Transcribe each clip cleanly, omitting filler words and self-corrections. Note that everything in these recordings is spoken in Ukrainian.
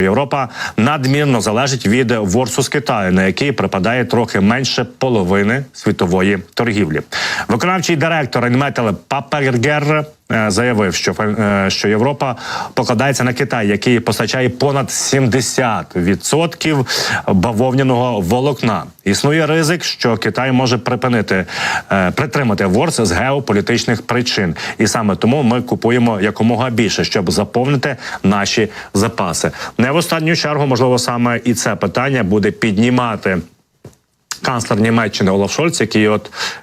Європа надмірно залежить від ворсу з Китаю, на який припадає трохи менше половини світової торгівлі. Виконавчий директор Рейнметал Папергер заявив, що Європа покладається на Китай, який постачає понад 70% бавовняного волокна. Існує ризик, що Китай може притримати ворс з геополітичних причин. І саме тому ми купуємо якомога більше, щоб заповнити наші запаси. Не в останню чергу, можливо, саме і це питання буде піднімати канцлер Німеччини Олаф Шольц, який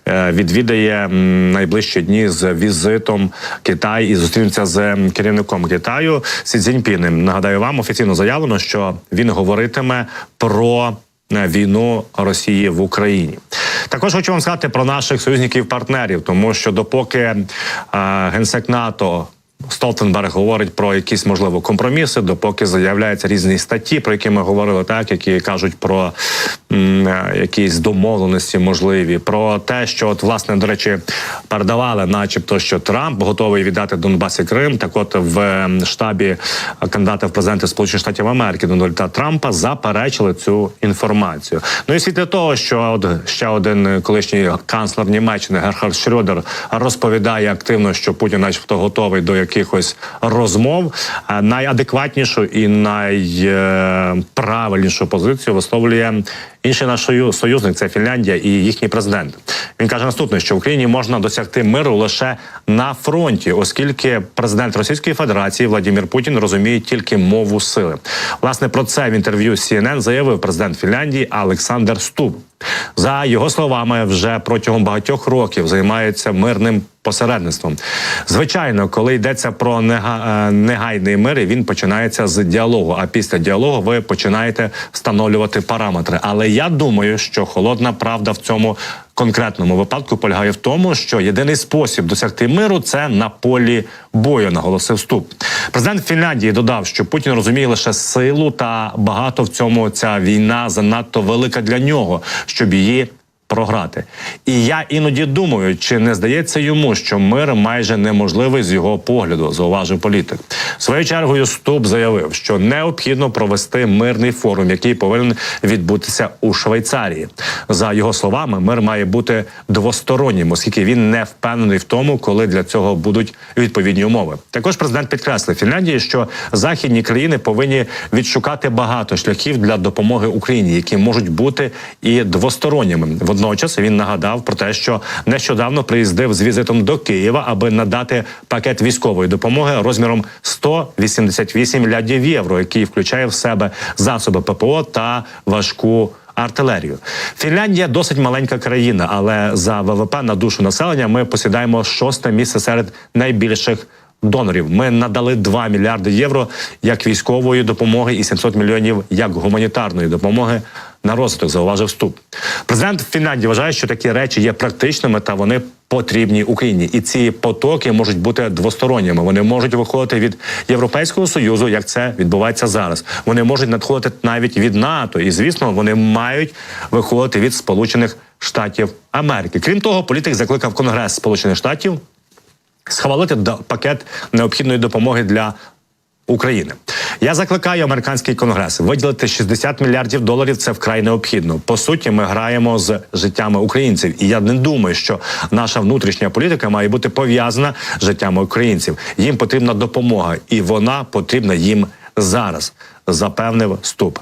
відвідає найближчі дні з візитом Китай і зустрінеться з керівником Китаю Сі Цзіньпінем. Нагадаю вам, офіційно заявлено, що він говоритиме про війну Росії в Україні. Також хочу вам сказати про наших союзників-партнерів, тому що допоки генсек НАТО Столтенберг говорить про якісь, можливо, компроміси, допоки заявляються різні статті, про які ми говорили, так, які кажуть про якісь домовленості можливі, про те, що, власне, до речі, передавали, начебто, що Трамп готовий віддати Донбас і Крим. Так от, в штабі кандидата в президенти Сполучених Штатів Америки Дональда Трампа заперечили цю інформацію. Ну і світло того, що ще один колишній канцлер Німеччини Герхард Шрёдер розповідає активно, що Путін начебто готовий до якихось розмов, найадекватнішу і найправильнішу позицію висловлює інший наш союзник – це Фінляндія і їхній президент. Він каже наступне, що в Україні можна досягти миру лише на фронті, оскільки президент Російської Федерації Владимир Путін розуміє тільки мову сили. Власне, про це в інтерв'ю CNN заявив президент Фінляндії Олександр Стуб. За його словами, вже протягом багатьох років займається мирним посередництвом. Звичайно, коли йдеться про негайний мир, він починається з діалогу, а після діалогу ви починаєте встановлювати параметри. Але я думаю, що холодна правда в цьому конкретному випадку полягає в тому, що єдиний спосіб досягти миру – це на полі бою, наголосив Стуб. Президент Фінляндії додав, що Путін розуміє лише силу та багато в цьому ця війна занадто велика для нього, щоб її програти. І я іноді думаю, чи не здається йому, що мир майже неможливий з його погляду, зауважив політик. Своєю чергою Стуб заявив, що необхідно провести мирний форум, який повинен відбутися у Швейцарії. За його словами, мир має бути двостороннім, оскільки він не впевнений в тому, коли для цього будуть відповідні умови. Також президент підкреслив Фінляндії, що західні країни повинні відшукати багато шляхів для допомоги Україні, які можуть бути і двосторонніми. Водночас він нагадав про те, що нещодавно приїздив з візитом до Києва, аби надати пакет військової допомоги розміром 188 мільярдів євро, який включає в себе засоби ППО та важку артилерію. Фінляндія досить маленька країна, але за ВВП на душу населення ми посідаємо 6-те місце серед найбільших донорів. Ми надали 2 мільярди євро як військової допомоги і 700 мільйонів як гуманітарної допомоги на розвиток, зауважив Стуб. Президент Фінляндії вважає, що такі речі є практичними та вони потрібні Україні. І ці потоки можуть бути двосторонніми. Вони можуть виходити від Європейського Союзу, як це відбувається зараз. Вони можуть надходити навіть від НАТО. І, звісно, вони мають виходити від Сполучених Штатів Америки. Крім того, політик закликав Конгрес Сполучених Штатів схвалити пакет необхідної допомоги для України. Я закликаю американський конгрес виділити 60 мільярдів доларів – це вкрай необхідно. По суті, ми граємо з життями українців. І я не думаю, що наша внутрішня політика має бути пов'язана з життями українців. Їм потрібна допомога, і вона потрібна їм зараз, запевнив Стуб.